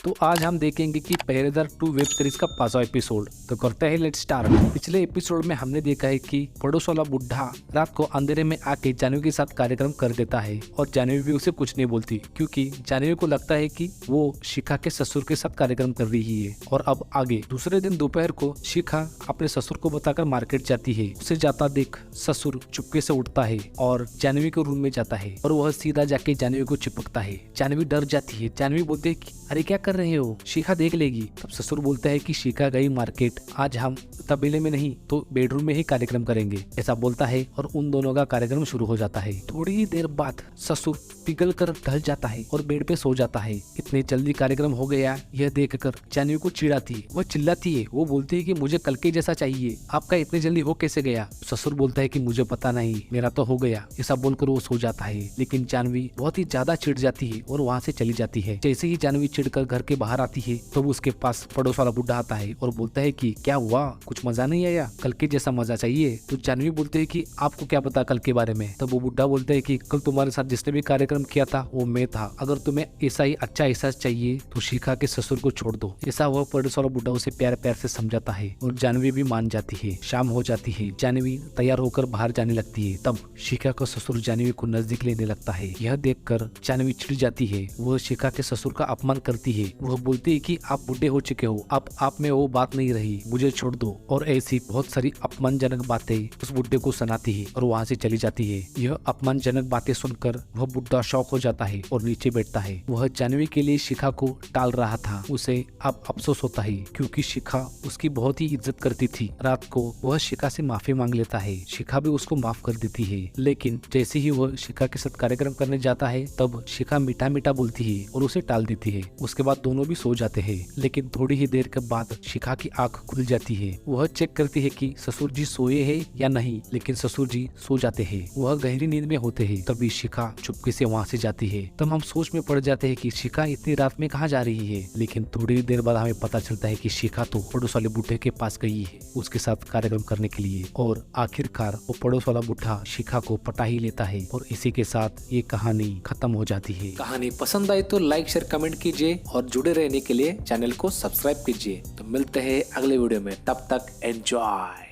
तो आज हम देखेंगे कि पहरेदार 2 वेब सीरीज का 5वां एपिसोड। तो करते हैं लेट्स स्टार्ट। पिछले एपिसोड में हमने देखा है कि पड़ोस वाला बुढ़ा रात को अंधेरे में आके जानवी के साथ कार्यक्रम कर देता है और जानवी भी उसे कुछ नहीं बोलती, क्योंकि जानवी को लगता है कि वो शिखा के ससुर के साथ कार्यक्रम कर रही है। और अब आगे दूसरे दिन दोपहर को शिखा अपने ससुर को बताकर मार्केट जाती है। उसे जाता देख ससुर चुपके से उठता है और जानवी के रूम में जाता है और वह सीधा जाके जानवी को चिपकता है। जानवी डर जाती है। जानवी बोलती है कि अरे क्या कर रहे हो, शिखा देख लेगी। तब ससुर बोलता है कि शिखा गई मार्केट, आज हम तबेले में नहीं तो बेडरूम में ही कार्यक्रम करेंगे, ऐसा बोलता है और उन दोनों का कार्यक्रम शुरू हो जाता है। थोड़ी ही देर बाद ससुर पिघल कर ढल जाता है और बेड पे सो जाता है। इतने जल्दी कार्यक्रम हो गया यह देखकर जानवी को चिढ़ाती है। वह चिल्लाती है, वो बोलती है कि मुझे कल के जैसा चाहिए, आपका इतने जल्दी हो कैसे गया। ससुर बोलता है कि मुझे पता नहीं, मेरा तो हो गया, ऐसा बोलकर वो सो जाता है। लेकिन जानवी बहुत ही ज्यादा चिढ़ जाती है और वहाँ से चली जाती है। जैसे ही जानवी चिढ़कर घर के बाहर आती है तो उसके पास पड़ोस वाला बुढ़ा आता है और बोलता है कि क्या हुआ, कुछ मजा नहीं आया, कल के जैसा मजा चाहिए। तो जानवी बोलते है कि आपको क्या पता कल के बारे में। तब वो बुढ़ा बोलता है कि कल तुम्हारे साथ जिसने भी कार्यक्रम किया था वो मैं था, अगर तुम्हें ऐसा ही अच्छा एहसास चाहिए तो शिखा के ससुर को छोड़ दो। ऐसा वह पड़ोस वाला बुढ़ा उसे प्यार प्यार से समझाता है और जानवी भी मान जाती है। शाम हो जाती है, जानवी तैयार होकर बाहर जाने लगती है। तब शिखा का ससुर जानवी को नजदीक लेने लगता है। यह देखकर जानवी चिढ़ जाती है। वह शिखा के ससुर का अपमान करती है। वह बोलती है कि आप बुढ़े हो चुके हो, अब आप में वो बात नहीं रही, मुझे छोड़ दो। और ऐसी बहुत सारी अपमानजनक बातें उस बुढ़े को सुनाती है और वहाँ से चली जाती है। यह अपमानजनक बातें सुनकर वह बुढ़ा शौक हो जाता है और नीचे बैठता है। वह जानवी के लिए शिखा को टाल रहा था। उसे अब अफसोस होता है क्योंकि शिखा उसकी बहुत ही इज्जत करती थी। रात को वह शिखा से माफी मांग लेता है। शिखा भी उसको माफ कर देती है। लेकिन जैसे ही वह शिखा के साथ कार्यक्रम करने जाता है तब शिखा मीठा मीठा बोलती है और उसे टाल देती है। उसके बाद दोनों भी सो जाते हैं। लेकिन थोड़ी ही देर के बाद शिखा की आंख खुल जाती है। वह चेक करती है कि ससुर जी सोए हैं या नहीं, लेकिन ससुर जी सो जाते हैं। वह गहरी नींद में होते हैं। तभी शिखा चुपके से वहाँ से जाती है। तब हम सोच में पड़ जाते हैं कि शिखा इतनी रात में कहाँ जा रही है। लेकिन थोड़ी देर बाद हमें पता चलता है कि शिखा तो पड़ोस वाले बुढ़े के पास गई है उसके साथ कार्यक्रम करने के लिए। और आखिरकार वो पड़ोस वाला बुढ़ा शिखा को पटा ही लेता है और इसी के साथ ये कहानी खत्म हो जाती है। कहानी पसंद आई तो लाइक शेयर कमेंट कीजिए और जुड़े रहने के लिए चैनल को सब्सक्राइब कीजिए। तो मिलते हैं अगले वीडियो में, तब तक एंजॉय।